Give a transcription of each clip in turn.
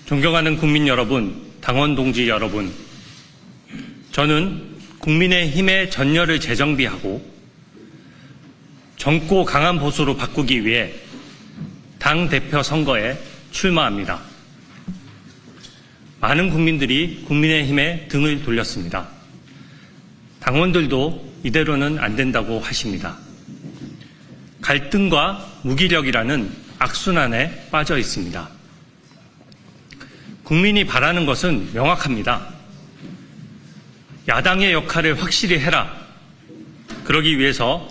존경하는 국민 여러분, 당원 동지 여러분, 저는 국민의힘의 전열을 재정비하고 젊고 강한 보수로 바꾸기 위해 당대표 선거에 출마합니다. 많은 국민들이 국민의힘에 등을 돌렸습니다. 당원들도 이대로는 안 된다고 하십니다. 갈등과 무기력이라는 악순환에 빠져 있습니다. 국민이 바라는 것은 명확합니다. 야당의 역할을 확실히 해라. 그러기 위해서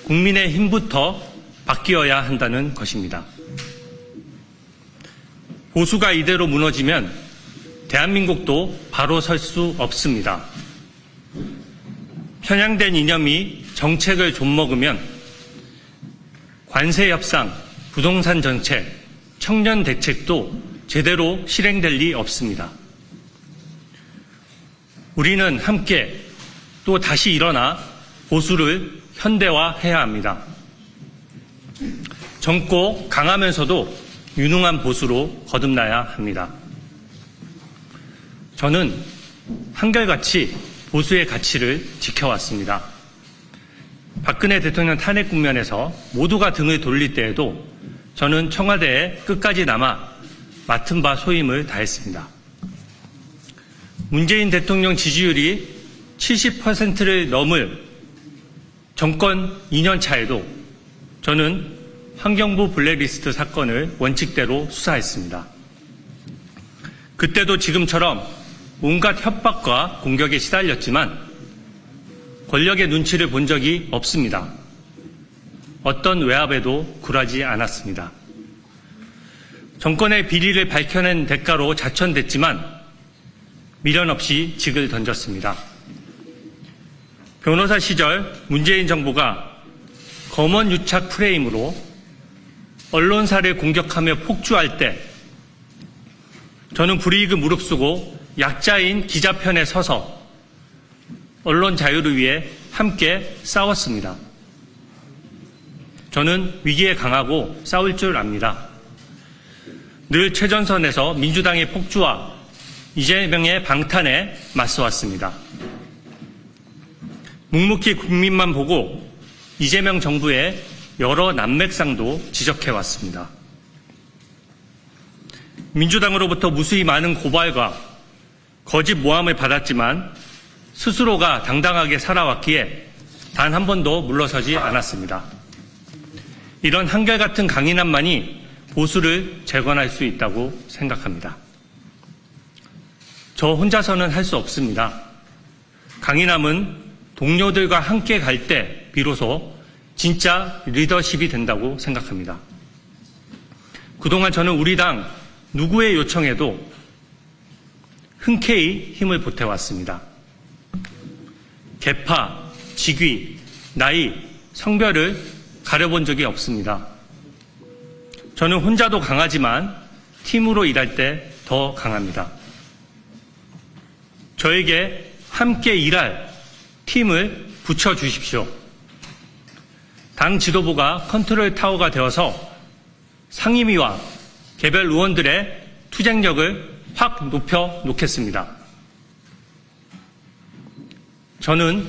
국민의 힘부터 바뀌어야 한다는 것입니다. 보수가 이대로 무너지면 대한민국도 바로 설 수 없습니다. 편향된 이념이 정책을 좀먹으면 관세 협상, 부동산 정책, 청년 대책도 제대로 실행될 리 없습니다. 우리는 함께 또 다시 일어나 보수를 현대화해야 합니다. 젊고 강하면서도 유능한 보수로 거듭나야 합니다. 저는 한결같이 보수의 가치를 지켜왔습니다. 박근혜 대통령 탄핵 국면에서 모두가 등을 돌릴 때에도 저는 청와대에 끝까지 남아 맡은 바 소임을 다했습니다. 문재인 대통령 지지율이 70%를 넘을 정권 2년 차에도 저는 환경부 블랙리스트 사건을 원칙대로 수사했습니다. 그때도 지금처럼 온갖 협박과 공격에 시달렸지만 권력의 눈치를 본 적이 없습니다. 어떤 외압에도 굴하지 않았습니다. 정권의 비리를 밝혀낸 대가로 자천됐지만 미련 없이 직을 던졌습니다. 변호사 시절 문재인 정부가 검언 유착 프레임으로 언론사를 공격하며 폭주할 때 저는 불이익을 무릅쓰고 약자인 기자 편에 서서 언론 자유를 위해 함께 싸웠습니다. 저는 위기에 강하고 싸울 줄 압니다. 늘 최전선에서 민주당의 폭주와 이재명의 방탄에 맞서왔습니다. 묵묵히 국민만 보고 이재명 정부의 여러 난맥상도 지적해왔습니다. 민주당으로부터 무수히 많은 고발과 거짓 모함을 받았지만 스스로가 당당하게 살아왔기에 단 한 번도 물러서지 않았습니다. 이런 한결같은 강인함만이 보수를 재건할 수 있다고 생각합니다. 저 혼자서는 할 수 없습니다. 강인함은 동료들과 함께 갈 때 비로소 진짜 리더십이 된다고 생각합니다. 그동안 저는 우리 당 누구의 요청에도 흔쾌히 힘을 보태왔습니다. 계파, 직위, 나이, 성별을 가려본 적이 없습니다. 저는 혼자도 강하지만 팀으로 일할 때 더 강합니다. 저에게 함께 일할 팀을 붙여주십시오. 당 지도부가 컨트롤 타워가 되어서 상임위와 개별 의원들의 투쟁력을 확 높여 놓겠습니다. 저는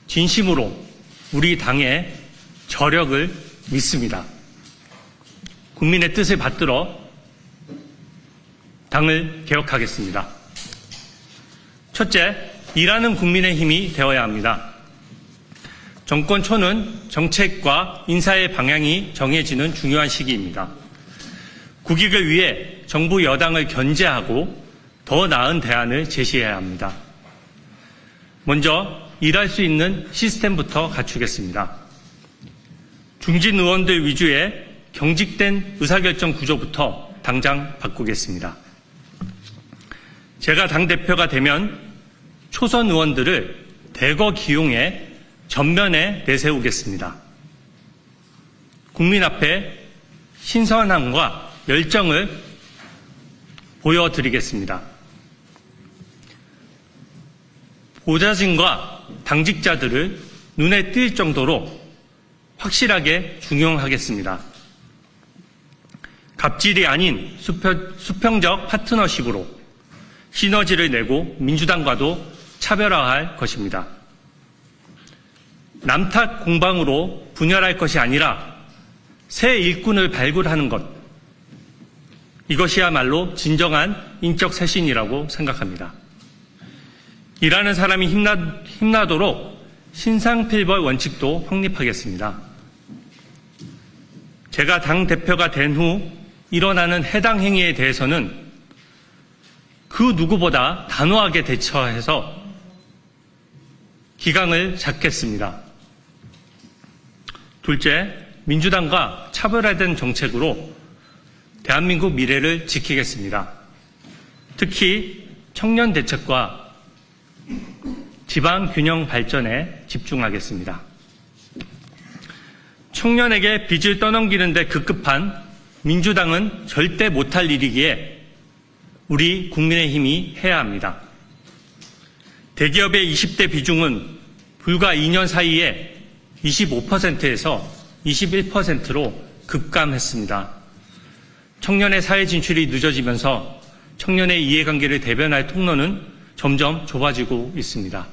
진심으로 우리 당의 저력을 믿습니다. 국민의 뜻을 받들어 당을 개혁하겠습니다. 첫째, 일하는 국민의 힘이 되어야 합니다. 정권 초는 정책과 인사의 방향이 정해지는 중요한 시기입니다. 국익을 위해 정부 여당을 견제하고 더 나은 대안을 제시해야 합니다. 먼저 일할 수 있는 시스템부터 갖추겠습니다. 중진 의원들 위주의 경직된 의사결정 구조부터 당장 바꾸겠습니다. 제가 당대표가 되면 초선 의원들을 대거 기용해 전면에 내세우겠습니다. 국민 앞에 신선함과 열정을 보여드리겠습니다. 보좌진과 당직자들을 눈에 띌 정도로 확실하게 중용하겠습니다. 갑질이 아닌 수평적 파트너십으로 시너지를 내고 민주당과도 차별화할 것입니다. 남탓 공방으로 분열할 것이 아니라 새 일꾼을 발굴하는 것, 이것이야말로 진정한 인적 쇄신이라고 생각합니다. 일하는 사람이 힘나도록 신상필벌 원칙도 확립하겠습니다. 제가 당대표가 된 후 일어나는 해당 행위에 대해서는 그 누구보다 단호하게 대처해서 기강을 잡겠습니다. 둘째, 민주당과 차별화된 정책으로 대한민국 미래를 지키겠습니다. 특히 청년 대책과 지방 균형 발전에 집중하겠습니다. 청년에게 빚을 떠넘기는 데 급급한 민주당은 절대 못할 일이기에 우리 국민의힘이 해야 합니다. 대기업의 20대 비중은 불과 2년 사이에 25%에서 21%로 급감했습니다. 청년의 사회 진출이 늦어지면서 청년의 이해관계를 대변할 통로는 점점 좁아지고 있습니다.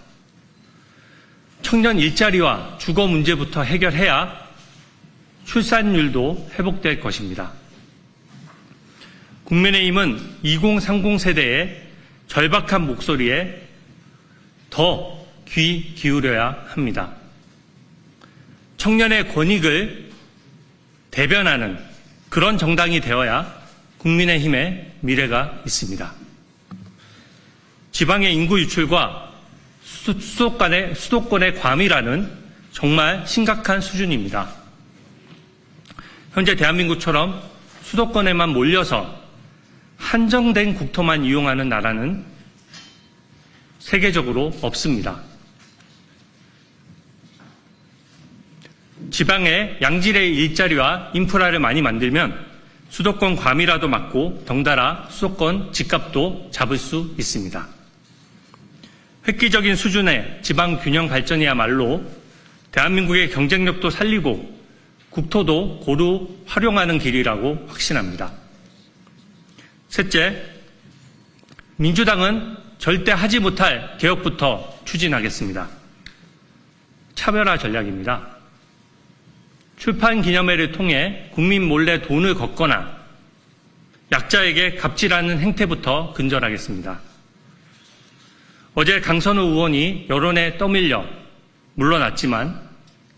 청년 일자리와 주거 문제부터 해결해야 출산율도 회복될 것입니다. 국민의힘은 2030 세대의 절박한 목소리에 더 귀 기울여야 합니다. 청년의 권익을 대변하는 그런 정당이 되어야 국민의힘의 미래가 있습니다. 지방의 인구 유출과 수도권의 과밀화는 정말 심각한 수준입니다. 현재 대한민국처럼 수도권에만 몰려서 한정된 국토만 이용하는 나라는 세계적으로 없습니다. 지방에 양질의 일자리와 인프라를 많이 만들면 수도권 과밀화도 막고 덩달아 수도권 집값도 잡을 수 있습니다. 획기적인 수준의 지방 균형 발전이야말로 대한민국의 경쟁력도 살리고 국토도 고루 활용하는 길이라고 확신합니다. 셋째, 민주당은 절대 하지 못할 개혁부터 추진하겠습니다. 차별화 전략입니다. 출판 기념회를 통해 국민 몰래 돈을 걷거나 약자에게 갑질하는 행태부터 근절하겠습니다. 어제 강선우 의원이 여론에 떠밀려 물러났지만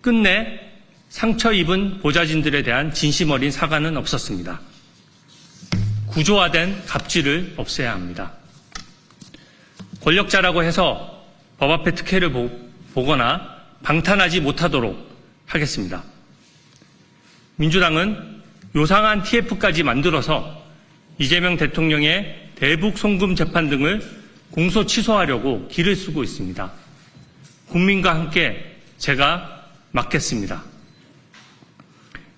끝내 상처 입은 보좌진들에 대한 진심 어린 사과는 없었습니다. 구조화된 갑질을 없애야 합니다. 권력자라고 해서 법 앞에 특혜를 보거나 방탄하지 못하도록 하겠습니다. 민주당은 요상한 TF까지 만들어서 이재명 대통령의 대북 송금 재판 등을 공소 취소하려고 길을 쓰고 있습니다. 국민과 함께 제가 막겠습니다.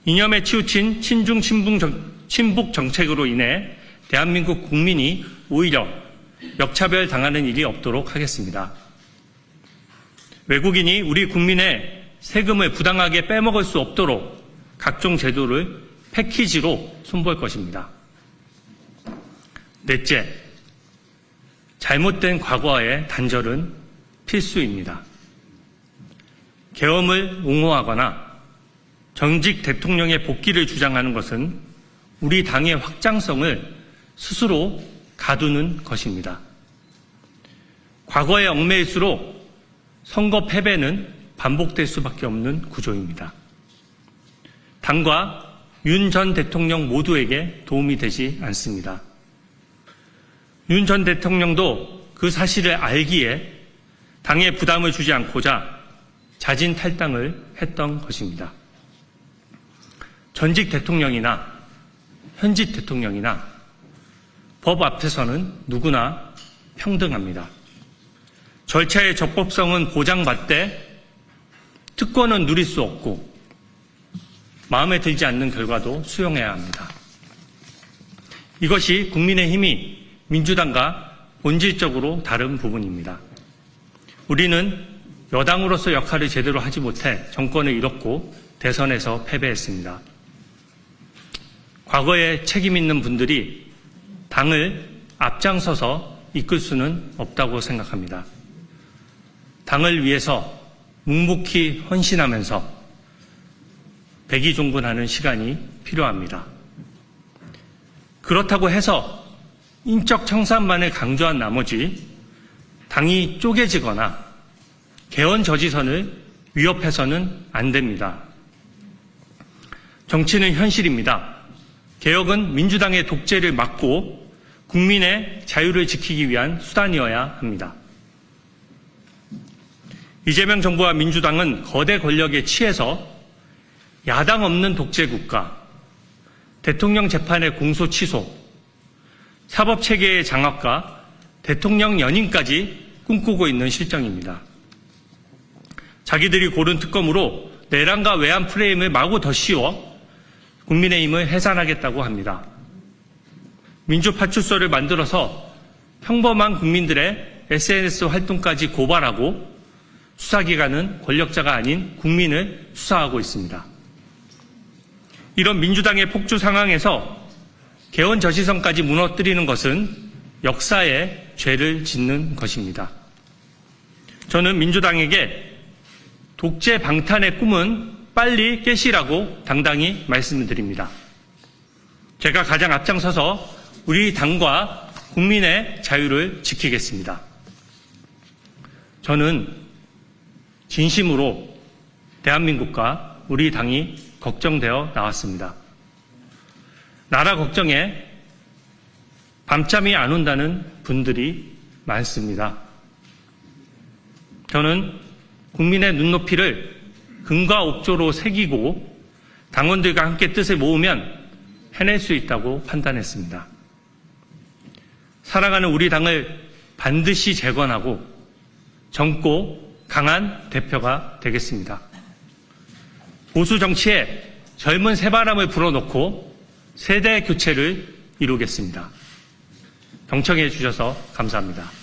이념에 치우친 친중 친북 정책으로 인해 대한민국 국민이 오히려 역차별 당하는 일이 없도록 하겠습니다. 외국인이 우리 국민의 세금을 부당하게 빼먹을 수 없도록 각종 제도를 패키지로 손볼 것입니다. 넷째, 잘못된 과거와의 단절은 필수입니다. 계엄을 옹호하거나 전직 대통령의 복귀를 주장하는 것은 우리 당의 확장성을 스스로 가두는 것입니다. 과거에 얽매일수록 선거 패배는 반복될 수밖에 없는 구조입니다. 당과 윤 전 대통령 모두에게 도움이 되지 않습니다. 윤 전 대통령도 그 사실을 알기에 당에 부담을 주지 않고자 자진 탈당을 했던 것입니다. 전직 대통령이나 현직 대통령이나 법 앞에서는 누구나 평등합니다. 절차의 적법성은 보장받되 특권은 누릴 수 없고 마음에 들지 않는 결과도 수용해야 합니다. 이것이 국민의힘이 민주당과 본질적으로 다른 부분입니다. 우리는 여당으로서 역할을 제대로 하지 못해 정권을 잃었고 대선에서 패배했습니다. 과거에 책임 있는 분들이 당을 앞장서서 이끌 수는 없다고 생각합니다. 당을 위해서 묵묵히 헌신하면서 백의종군하는 시간이 필요합니다. 그렇다고 해서 인적 청산만을 강조한 나머지 당이 쪼개지거나 개헌 저지선을 위협해서는 안 됩니다. 정치는 현실입니다. 개혁은 민주당의 독재를 막고 국민의 자유를 지키기 위한 수단이어야 합니다. 이재명 정부와 민주당은 거대 권력에 취해서 야당 없는 독재 국가, 대통령 재판의 공소 취소, 사법체계의 장악과 대통령 연임까지 꿈꾸고 있는 실정입니다. 자기들이 고른 특검으로 내란과 외환 프레임을 마구 더 씌워 국민의힘을 해산하겠다고 합니다. 민주파출소를 만들어서 평범한 국민들의 SNS 활동까지 고발하고 수사기관은 권력자가 아닌 국민을 수사하고 있습니다. 이런 민주당의 폭주 상황에서 개헌 저지선까지 무너뜨리는 것은 역사에 죄를 짓는 것입니다. 저는 민주당에게 독재 방탄의 꿈은 빨리 깨시라고 당당히 말씀드립니다. 제가 가장 앞장서서 우리 당과 국민의 자유를 지키겠습니다. 저는 진심으로 대한민국과 우리 당이 걱정되어 나왔습니다. 나라 걱정에 밤잠이 안 온다는 분들이 많습니다. 저는 국민의 눈높이를 금과 옥조로 새기고 당원들과 함께 뜻을 모으면 해낼 수 있다고 판단했습니다. 살아가는 우리 당을 반드시 재건하고 젊고 강한 대표가 되겠습니다. 보수 정치에 젊은 새바람을 불어넣고 세대 교체를 이루겠습니다. 경청해 주셔서 감사합니다.